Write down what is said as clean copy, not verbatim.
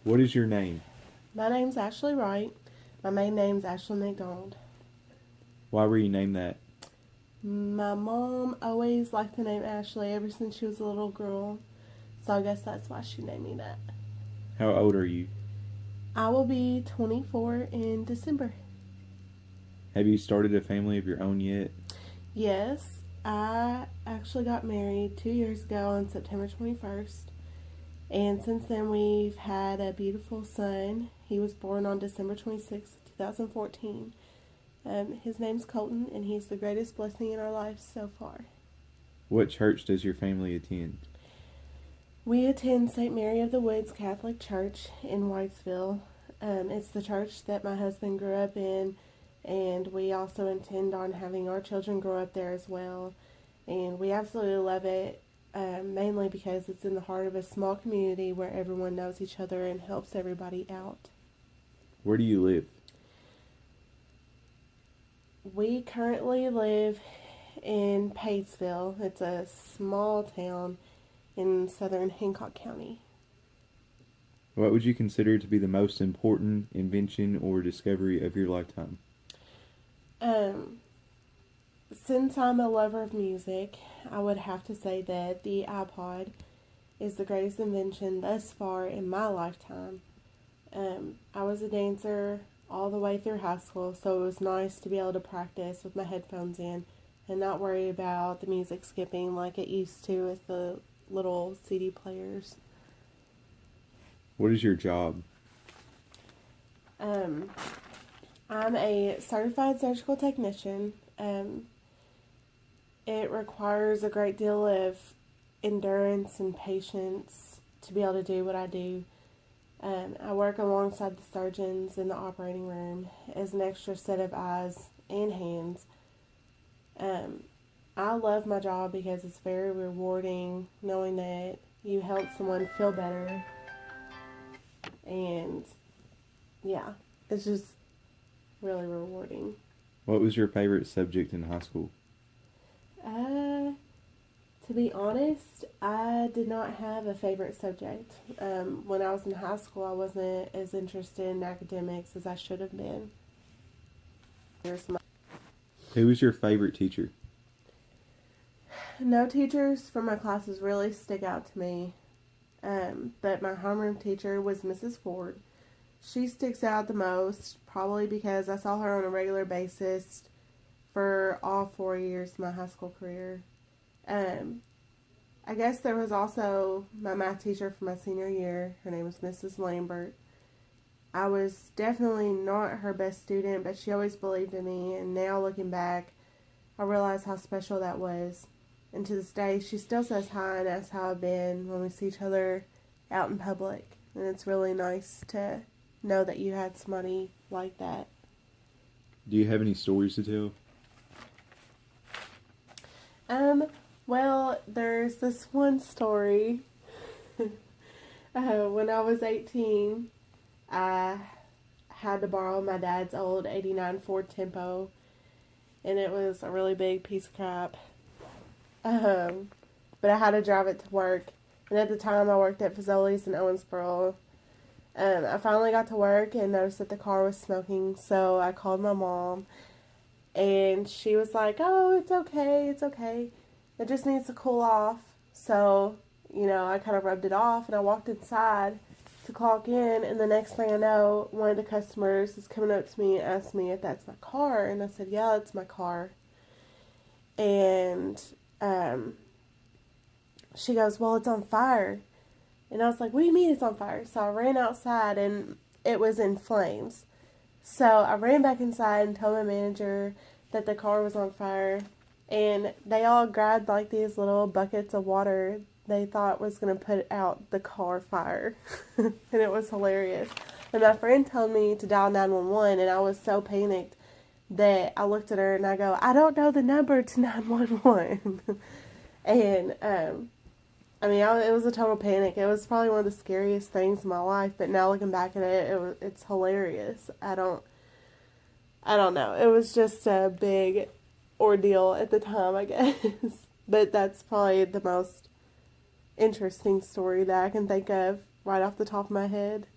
What is your name? My name's Ashley Wright. My main name's Ashley McDonald. Why were you named that? My mom always liked the name Ashley ever since she was a little girl, so I guess that's why she named me that. How old are you? I will be 24 in December. Have you started a family of your own yet? Yes, I actually got married 2 years ago on September 21st, and since then we've had a beautiful son. He was born on December 26th, 2014. His name's Colton, and he's the greatest blessing in our life so far. What church does your family attend? We attend St. Mary of the Woods Catholic Church in Whitesville. It's the church that my husband grew up in, and we also intend on having our children grow up there as well. And we absolutely love it, mainly because it's in the heart of a small community where everyone knows each other and helps everybody out. Where do you live? We currently live in Patesville. It's a small town in southern Hancock County. What would you consider to be the most important invention or discovery of your lifetime? Since I'm a lover of music, I would have to say that the iPod is the greatest invention thus far in my lifetime. I was a dancer all the way through high school, so it was nice to be able to practice with my headphones in and not worry about the music skipping like it used to with the little CD players. What is your job? I'm a certified surgical technician. It requires a great deal of endurance and patience to be able to do what I do. I work alongside the surgeons in the operating room as an extra set of eyes and hands. I love my job because it's very rewarding knowing that you help someone feel better. And yeah, it's just really rewarding. What was your favorite subject in high school? To be honest, I did not have a favorite subject. When I was in high school, I wasn't as interested in academics as I should have been. Who was your favorite teacher? No teachers from my classes really stick out to me, but my homeroom teacher was Mrs. Ford. She sticks out the most, probably because I saw her on a regular basis for all 4 years of my high school career. I guess there was also my math teacher for my senior year. Her name was Mrs. Lambert. I was definitely not her best student, but she always believed in me, and now looking back, I realize how special that was. And to this day, she still says hi and asks how I've been when we see each other out in public. And it's really nice to know that you had somebody like that. Do you have any stories to tell? Well, there's this one story. When I was 18, I had to borrow my dad's old 89 Ford Tempo, and it was a really big piece of crap. But I had to drive it to work, and at the time I worked at Fazoli's in Owensboro. I finally got to work and noticed that the car was smoking, so I called my mom, and she was like, "Oh, it's okay, it's okay. It just needs to cool off." So, I kind of rubbed it off, and I walked inside to clock in, and the next thing I know, one of the customers is coming up to me and asked me if that's my car, and I said, "Yeah, it's my car." And she goes, "Well, it's on fire." And I was like, "What do you mean it's on fire?" So I ran outside, and it was in flames. So I ran back inside and told my manager that the car was on fire. And they all grabbed like these little buckets of water they thought was going to put out the car fire. And it was hilarious. And my friend told me to dial 911, and I was so panicked that I looked at her and I go, "I don't know the number to 911. And, it was a total panic. It was probably one of the scariest things in my life, but now looking back at it, it's hilarious. I don't know. It was just a big ordeal at the time, I guess. But that's probably the most interesting story that I can think of right off the top of my head.